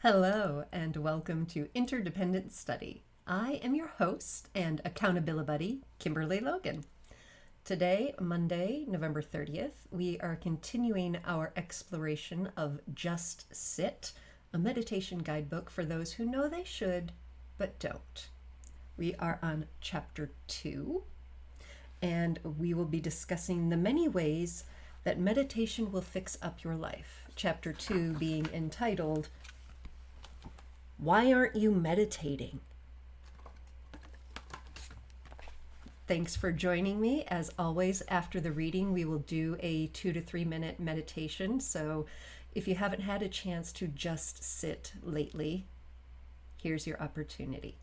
Hello, and welcome to Interdependent Study. I am your host and accountability buddy, Kimberly Logan. Today, Monday, November 30th, we are continuing our exploration of Just Sit, a meditation guidebook for those who know they should, but don't. We are on Chapter 2, and we will be discussing the many ways that meditation will fix up your life. Chapter 2 being entitled, Why Aren't You Meditating? Thanks for joining me. As always, after the reading, we will do a 2 to 3 minute meditation. So if you haven't had a chance to just sit lately, here's your opportunity.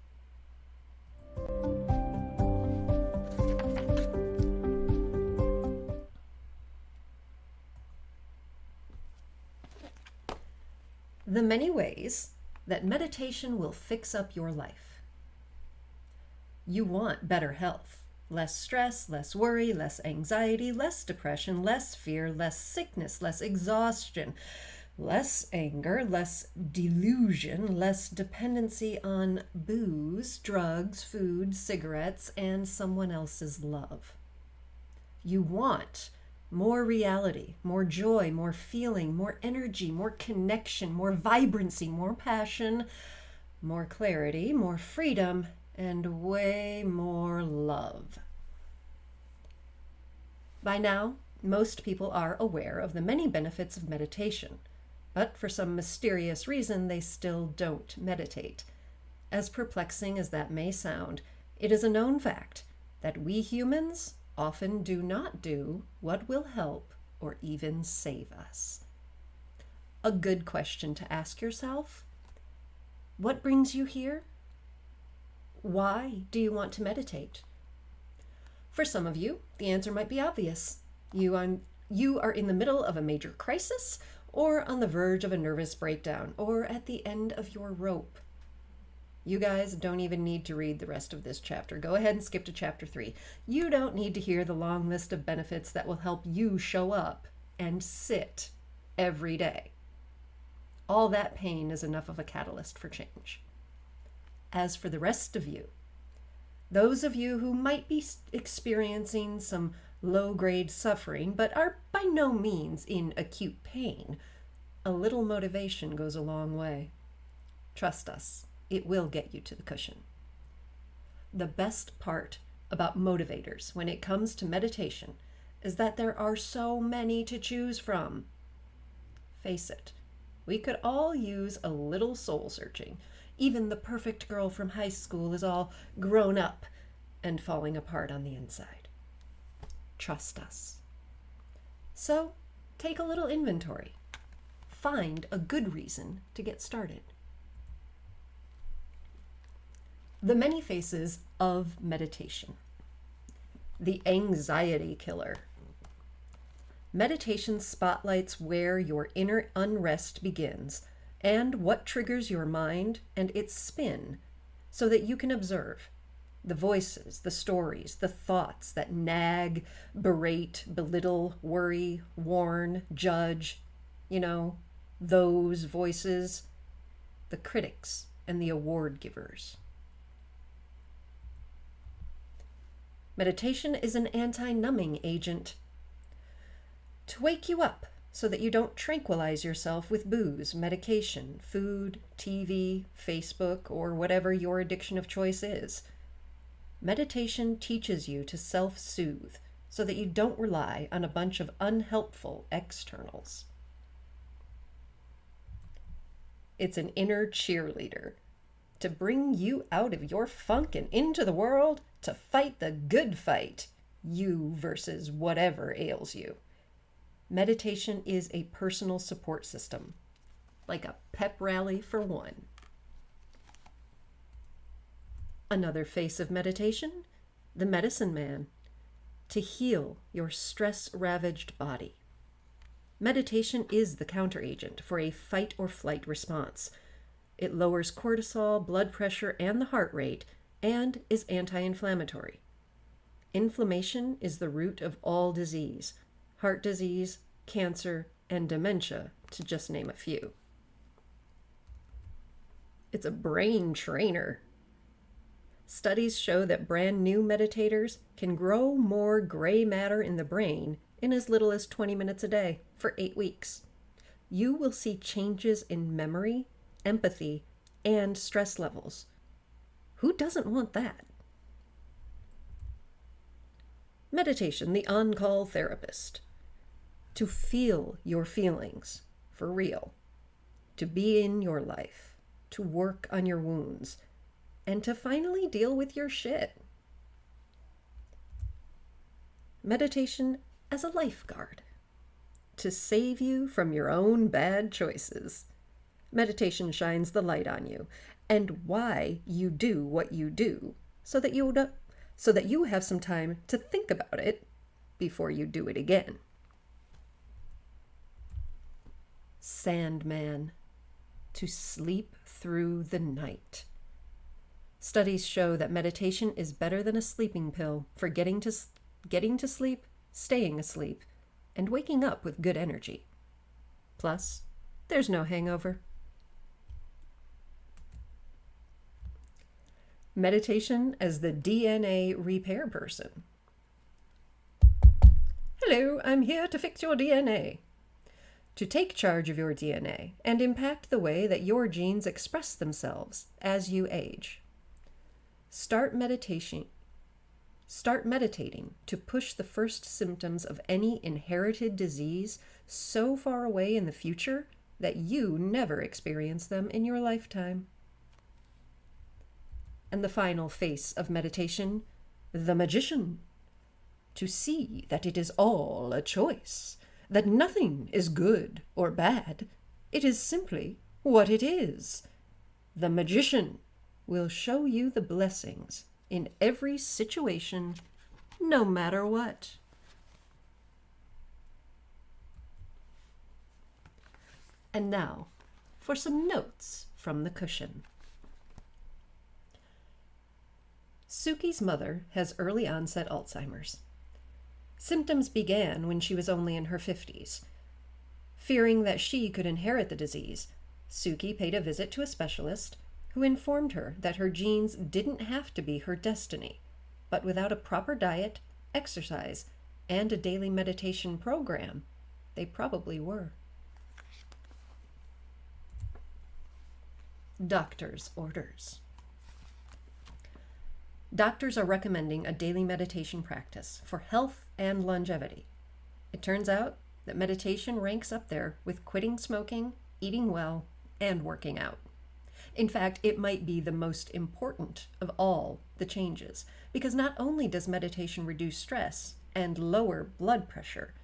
The many ways that meditation will fix up your life. You want better health, less stress, less worry, less anxiety, less depression, less fear, less sickness, less exhaustion, less anger, less delusion, less dependency on booze, drugs, food, cigarettes, and someone else's love. You want more reality, more joy, more feeling, more energy, more connection, more vibrancy, more passion, more clarity, more freedom, and way more love. By now, most people are aware of the many benefits of meditation, but for some mysterious reason, they still don't meditate. As perplexing as that may sound, it is a known fact that we humans often do not do what will help or even save us. A good question to ask yourself: what brings you here? Why do you want to meditate? For some of you, the answer might be obvious. You are in the middle of a major crisis, or on the verge of a nervous breakdown, or at the end of your rope. You guys don't even need to read the rest of this chapter. Go ahead and skip to chapter 3. You don't need to hear the long list of benefits that will help you show up and sit every day. All that pain is enough of a catalyst for change. As for the rest of you, those of you who might be experiencing some low-grade suffering but are by no means in acute pain, a little motivation goes a long way. Trust us. It will get you to the cushion. The best part about motivators when it comes to meditation is that there are so many to choose from. Face it, we could all use a little soul searching. Even the perfect girl from high school is all grown up and falling apart on the inside. Trust us. So, take a little inventory. Find a good reason to get started. The many faces of meditation. The anxiety killer. Meditation spotlights where your inner unrest begins and what triggers your mind and its spin, so that you can observe the voices, the stories, the thoughts that nag, berate, belittle, worry, warn, judge. Those voices, the critics and the award givers. Meditation is an anti-numbing agent to wake you up so that you don't tranquilize yourself with booze, medication, food, TV, Facebook, or whatever your addiction of choice is. Meditation teaches you to self-soothe so that you don't rely on a bunch of unhelpful externals. It's an inner cheerleader to bring you out of your funk and into the world to fight the good fight, you versus whatever ails you. Meditation is a personal support system, like a pep rally for one. Another face of meditation, the medicine man, to heal your stress-ravaged body. Meditation is the counteragent for a fight or flight response. It lowers cortisol, blood pressure, and the heart rate, and is anti-inflammatory. Inflammation is the root of all disease: heart disease, cancer, and dementia, to just name a few. It's a brain trainer. Studies show that brand new meditators can grow more gray matter in the brain in as little as 20 minutes a day for 8 weeks. You will see changes in memory, empathy, and stress levels. Who doesn't want that? Meditation, the on-call therapist. To feel your feelings for real. To be in your life. To work on your wounds. And to finally deal with your shit. Meditation as a lifeguard. To save you from your own bad choices. Meditation shines the light on you and why you do what you do so that you have some time to think about it before you do it again. Sandman. To sleep through the night. Studies show that meditation is better than a sleeping pill for getting to sleep, staying asleep, and waking up with good energy. Plus, there's no hangover. Meditation as the DNA repair person. Hello, I'm here to fix your DNA. To take charge of your DNA and impact the way that your genes express themselves as you age. Start meditating to push the first symptoms of any inherited disease so far away in the future that you never experience them in your lifetime. And the final face of meditation, the magician. To see that it is all a choice, that nothing is good or bad, it is simply what it is. The magician will show you the blessings in every situation, no matter what. And now, for some notes from the cushion. Sukey's mother has early onset Alzheimer's. Symptoms began when she was only in her 50s. Fearing that she could inherit the disease, Sukey paid a visit to a specialist who informed her that her genes didn't have to be her destiny, but without a proper diet, exercise, and a daily meditation program, they probably were. Doctor's orders. Doctors are recommending a daily meditation practice for health and longevity. It turns out that meditation ranks up there with quitting smoking, eating well, and working out. In fact, it might be the most important of all the changes, because not only does meditation reduce stress and lower blood pressure,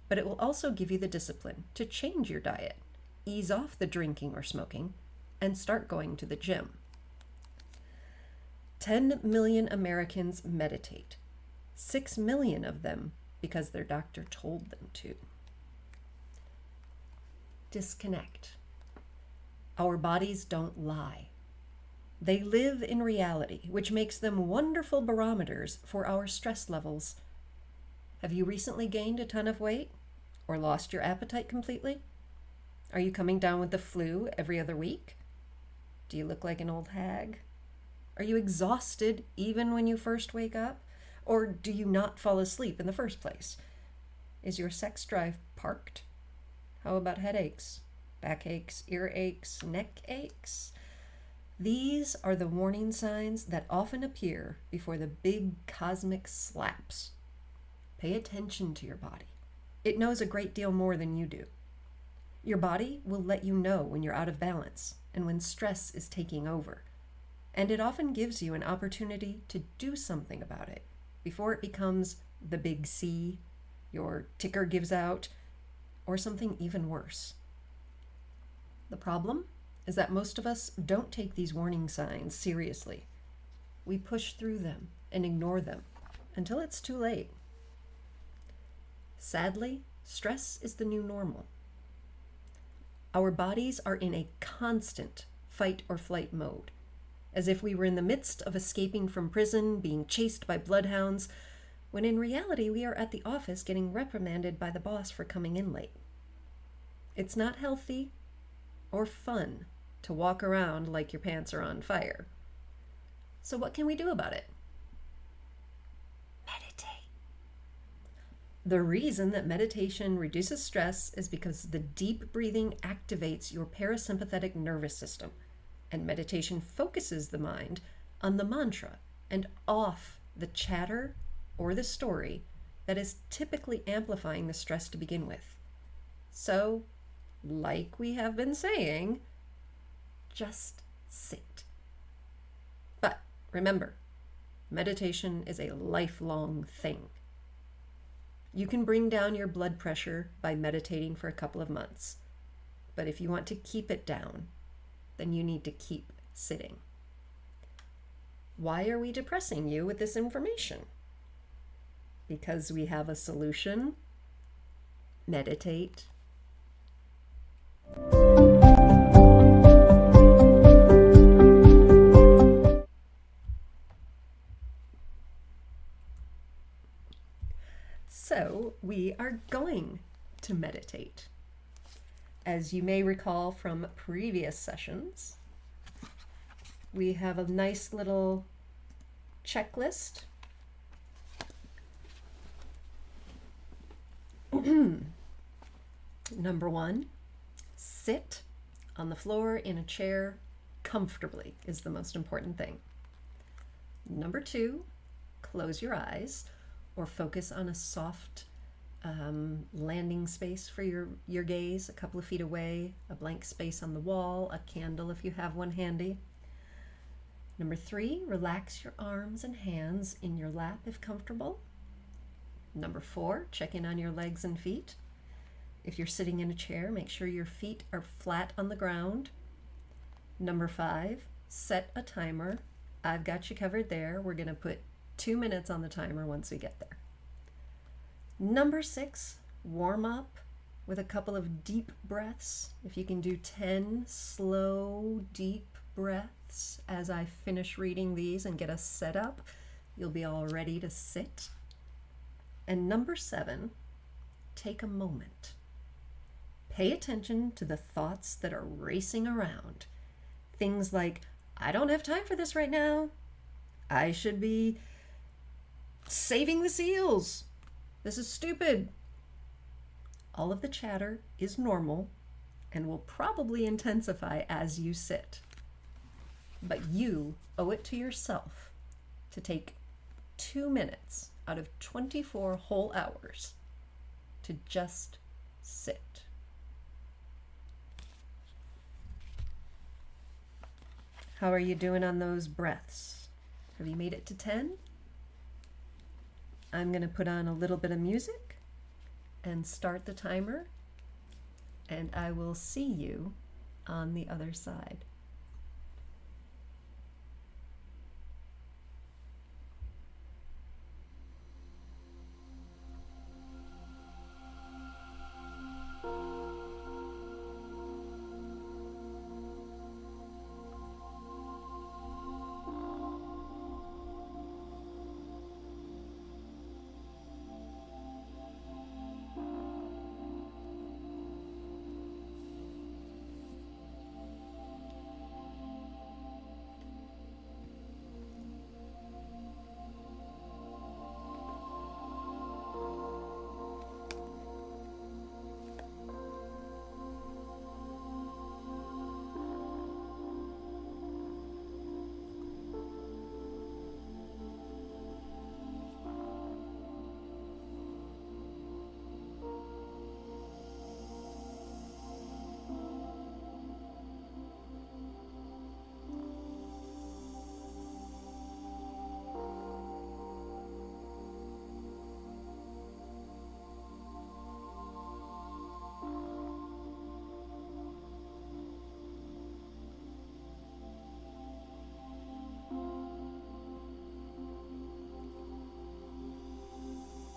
but it will also give you the discipline to change your diet, ease off the drinking or smoking, and start going to the gym. 10 million Americans meditate, 6 million of them because their doctor told them to. Disconnect. Our bodies don't lie. They live in reality, which makes them wonderful barometers for our stress levels. Have you recently gained a ton of weight or lost your appetite completely? Are you coming down with the flu every other week? Do you look like an old hag? Are you exhausted even when you first wake up? Or do you not fall asleep in the first place? Is your sex drive parked? How about headaches, backaches, ear aches, neck aches? These are the warning signs that often appear before the big cosmic slaps. Pay attention to your body. It knows a great deal more than you do. Your body will let you know when you're out of balance and when stress is taking over. And it often gives you an opportunity to do something about it before it becomes the big C, your ticker gives out, or something even worse. The problem is that most of us don't take these warning signs seriously. We push through them and ignore them until it's too late. Sadly, stress is the new normal. Our bodies are in a constant fight or flight mode, as if we were in the midst of escaping from prison, being chased by bloodhounds, when in reality we are at the office getting reprimanded by the boss for coming in late. It's not healthy or fun to walk around like your pants are on fire. So what can we do about it? Meditate. The reason that meditation reduces stress is because the deep breathing activates your parasympathetic nervous system, and meditation focuses the mind on the mantra and off the chatter or the story that is typically amplifying the stress to begin with. So, like we have been saying, just sit. But remember, meditation is a lifelong thing. You can bring down your blood pressure by meditating for a couple of months. But if you want to keep it down, then you need to keep sitting. Why are we depressing you with this information? Because we have a solution. Meditate. So we are going to meditate. As you may recall from previous sessions, we have a nice little checklist. Number 1, sit on the floor in a chair comfortably is the most important thing. Number 2, close your eyes or focus on a soft landing space for your gaze, a couple of feet away, a blank space on the wall, a candle if you have one handy. Number 3, relax your arms and hands in your lap if comfortable. Number 4, check in on your legs and feet. If you're sitting in a chair, make sure your feet are flat on the ground. Number 5, set a timer. I've got you covered there. We're going to put 2 minutes on the timer once we get there. Number 6, warm up with a couple of deep breaths. If you can do 10 slow, deep breaths as I finish reading these and get us set up, you'll be all ready to sit. And number 7, take a moment. Pay attention to the thoughts that are racing around. Things like, I don't have time for this right now. I should be saving the seals. This is stupid. All of the chatter is normal and will probably intensify as you sit. But you owe it to yourself to take 2 minutes out of 24 whole hours to just sit. How are you doing on those breaths? Have you made it to 10? I'm going to put on a little bit of music and start the timer, and I will see you on the other side.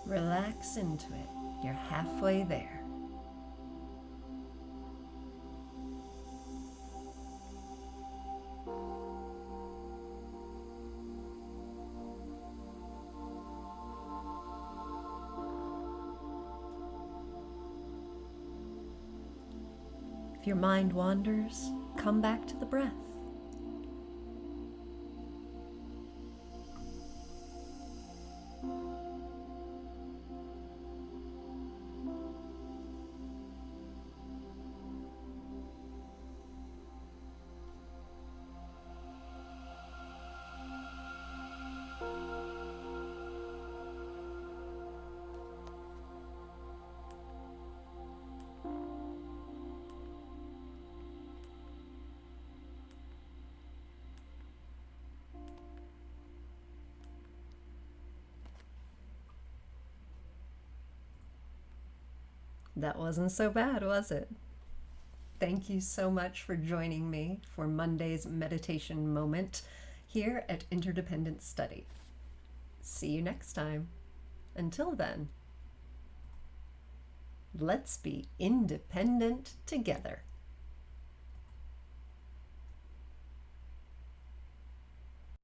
Relax into it. You're halfway there. If your mind wanders, come back to the breath. That wasn't so bad, was it? Thank you so much for joining me for Monday's meditation moment here at Interdependent Study. See you next time. Until then, let's be independent together.